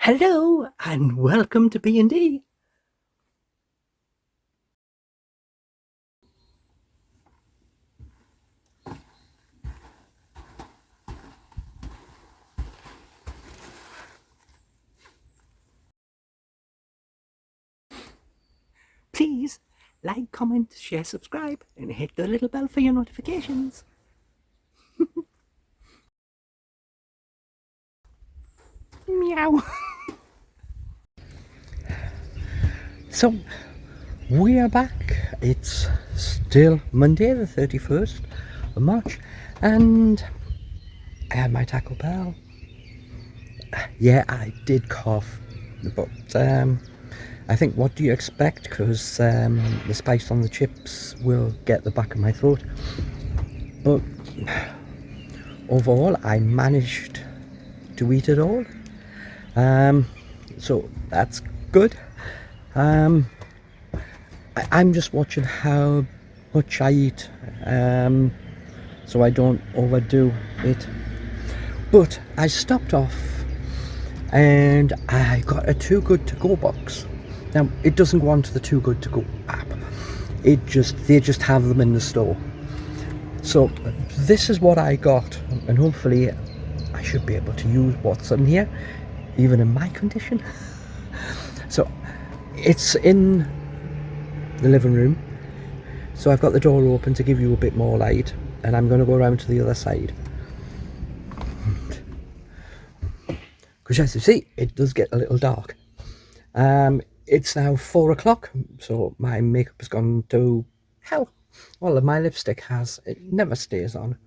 Hello and welcome to B&D. Please like, comment, share, subscribe and hit the little bell for your notifications. Meow. So we are back. It's still Monday the 31st of March and I had my Taco Bell. Yeah, I did cough, but I think, what do you expect? Because the spice on the chips will get the back of my throat. But overall, I managed to eat it all. So that's good. I'm just watching how much I eat, so I don't overdo it. But I stopped off and I got a Too Good To Go box. Now it doesn't go onto the Too Good To Go app. They just have them in the store. So this is what I got, and hopefully I should be able to use what's in here, even in my condition. So it's in the living room, so I've got the door open to give you a bit more light, and I'm going to go around to the other side, because as you see, it does get a little dark. It's now 4 o'clock, so my makeup has gone to hell. Well, my lipstick has. It never stays on,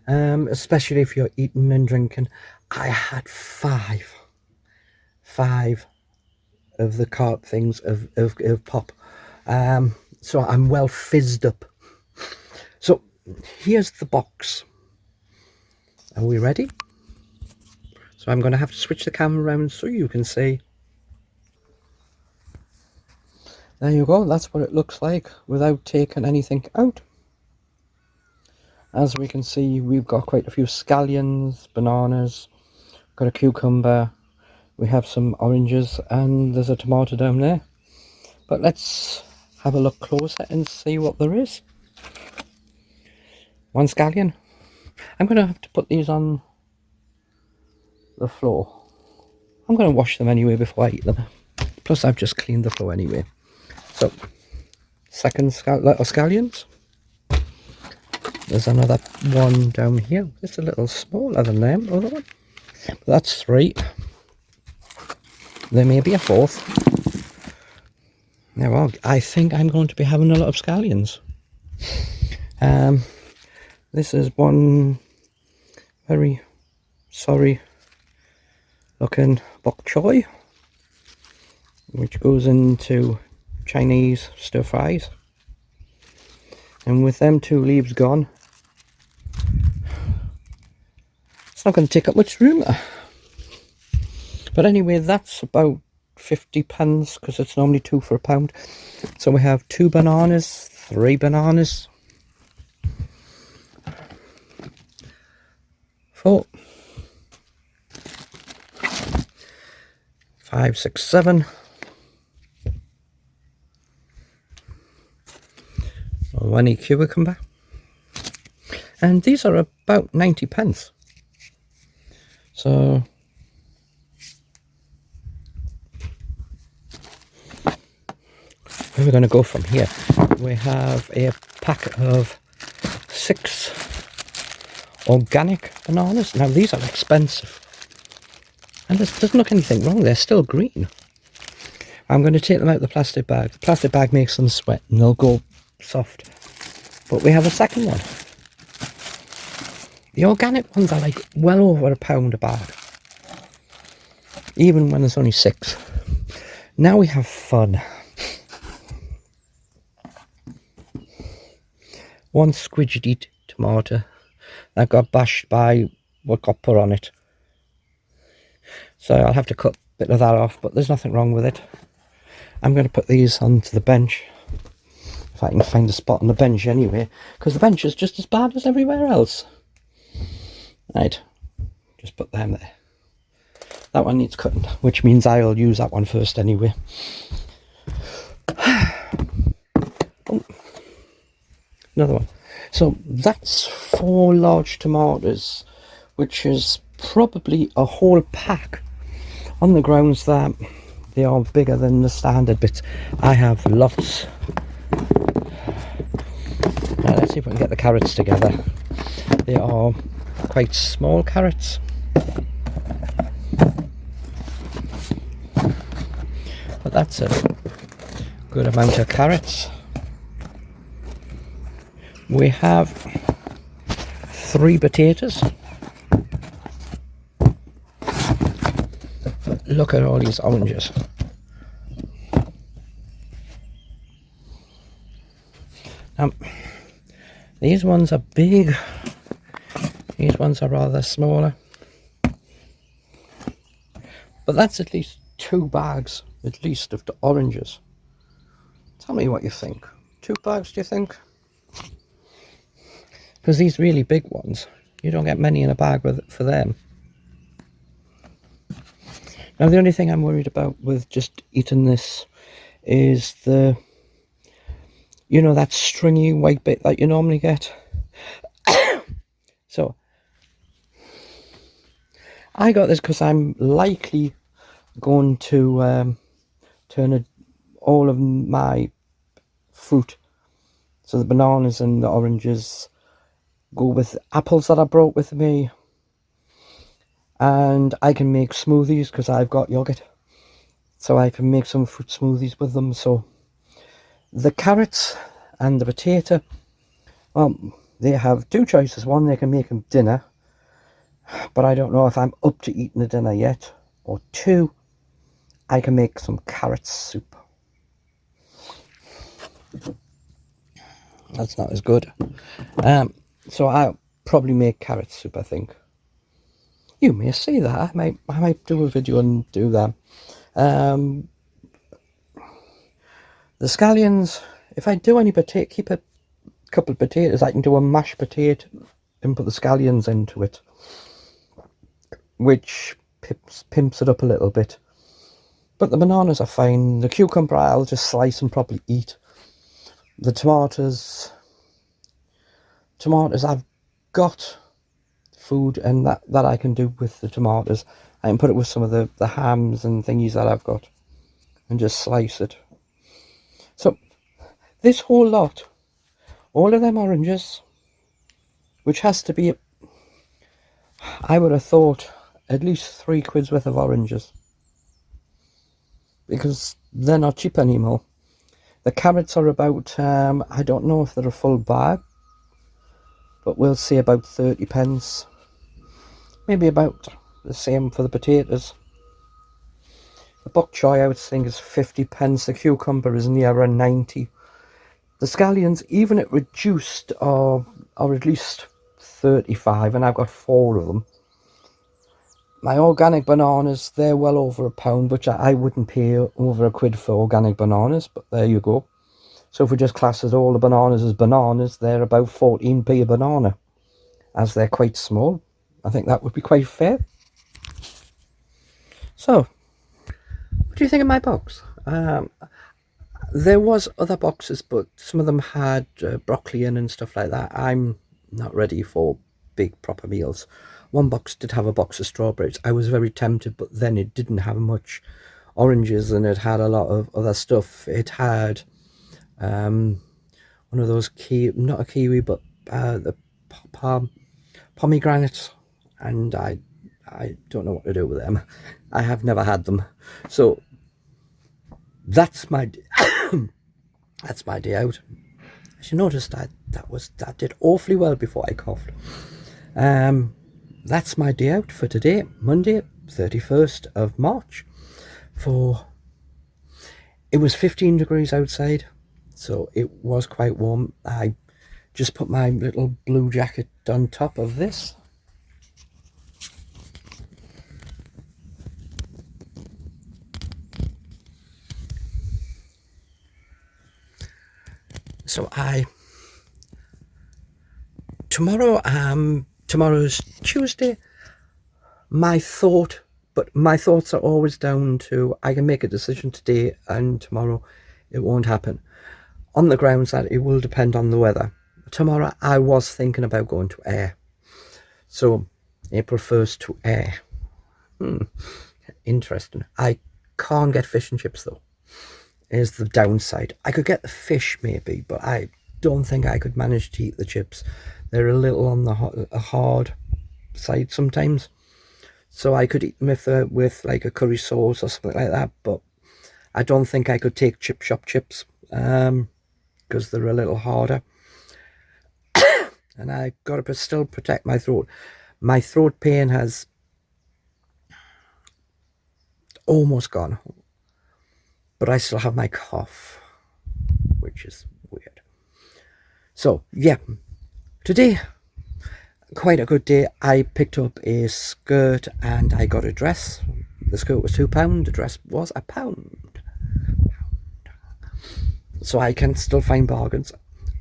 especially if you're eating and drinking. I had five of the carb things of pop, so I'm well fizzed up. So here's the box. Are we ready? So I'm going to have to switch the camera around so you can see. There you go, that's what it looks like without taking anything out. As we can see, we've got quite a few scallions, bananas, got a cucumber, we have some oranges, and there's a tomato down there. But let's have a look closer and see what there is. One scallion. I'm going to have to put these on the floor. I'm going to wash them anyway before I eat them. Plus I've just cleaned the floor anyway. So, second lot of scallions. There's another one down here. It's a little smaller than them, other one. But that's 3. There may be a 4th. Now, I think I'm going to be having a lot of scallions. This is one very sorry looking bok choy, which goes into Chinese stir fries, and with them 2 leaves gone, it's not going to take up much room. But anyway, that's about 50p, because it's normally 2 for £1. So we have 2 bananas, 3 bananas, 4, 5, 6, 7. One cucumber, and these are about 90p. So where are we going to go from here? We have a pack of 6 organic bananas. Now these are expensive, and there doesn't look anything wrong, they're still green. I'm going to take them out of the plastic bag. The plastic bag makes them sweat and they'll go soft. But we have a second one. The organic ones are like well over £1 a bag, even when there's only 6. Now we have fun. One squidgy tomato that got bashed by what got put on it. So I'll have to cut a bit of that off, but there's nothing wrong with it. I'm going to put these onto the bench, if I can find a spot on the bench anyway, because the bench is just as bad as everywhere else. Right, just put them there. That one needs cutting, which means I'll use that one first anyway. Oh, another one. So that's 4 large tomatoes, which is probably a whole pack, on the grounds that they are bigger than the standard bits. I have lots. Now let's see if we can get the carrots together. They are quite small carrots. But that's a good amount of carrots. We have 3 potatoes. Look at all these oranges. These ones are big. These ones are rather smaller. But that's at least 2 bags, at least, of the oranges. Tell me what you think. 2 bags, do you think? Because these really big ones, you don't get many in a bag for them. Now the only thing I'm worried about with just eating this is the, you know, that stringy white bit that you normally get. So I got this because I'm likely going to turn all of my fruit, so the bananas and the oranges, go with apples that I brought with me, and I can make smoothies because I've got yogurt, so I can make some fruit smoothies with them. So the carrots and the potato, they have 2 choices. One, they can make them dinner, but I don't know if I'm up to eating the dinner yet. Or 2, I can make some carrot soup. That's not as good. So I'll probably make carrot soup, I think. You may see that. I might do a video and do that. The scallions, if I do any potato, keep a couple of potatoes, I can do a mashed potato and put the scallions into it, which pimps it up a little bit. But the bananas are fine. The cucumber I'll just slice and probably eat. The tomatoes I've got food and that I can do with the tomatoes. I can put it with some of the hams and thingies that I've got and just slice it. So this whole lot, all of them oranges, which has to be, I would have thought, at least 3 quid's worth of oranges, because they're not cheap anymore. The carrots are about, I don't know if they're a full bag, but we'll see, about 30 pence. Maybe about the same for the potatoes. The bok choy I would think is 50 pence. The cucumber is nearer 90. The scallions, even at reduced, are at least 35, and I've got 4 of them. My organic bananas, they're well over £1, which I wouldn't pay over £1 for organic bananas, but there you go. So if we just class it all the bananas as bananas, they're about 14p a banana, as they're quite small. I think that would be quite fair. So, what do you think of my box? There was other boxes, but some of them had broccoli in and stuff like that. I'm not ready for big proper meals. One box did have a box of strawberries. I was very tempted, but then it didn't have much oranges, and it had a lot of other stuff. It had one of those not a kiwi, but the pomegranates, and I don't know what to do with them. I have never had them. So that's my that's my day out. As you noticed, that did awfully well before I coughed. That's my day out for today, Monday 31st of March. It was 15 degrees outside, so it was quite warm. I just put my little blue jacket on top of this. So tomorrow's Tuesday. My thought But my thoughts are always down to, I can make a decision today and tomorrow it won't happen, on the grounds that it will depend on the weather. Tomorrow I was thinking about going to Ayr, so April 1st to Ayr. Interesting. I can't get fish and chips though, is the downside. I could get the fish maybe, but I don't think I could manage to eat the chips. They're a little on the hard side sometimes, so I could eat them if they're with like a curry sauce or something like that, but I don't think I could take chip shop chips because they're a little harder. And I gotta still protect my throat. My throat pain has almost gone, but I still have my cough, which is weird. So yeah, today quite a good day. I picked up a skirt and I got a dress. The skirt was £2, the dress was £1. So I can still find bargains.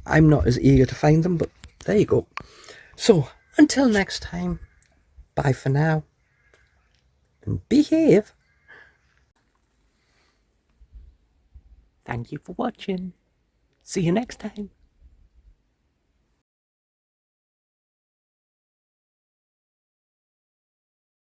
I'm not as eager to find them, but there you go. So until next time, bye for now and behave. Thank you for watching. See you next time.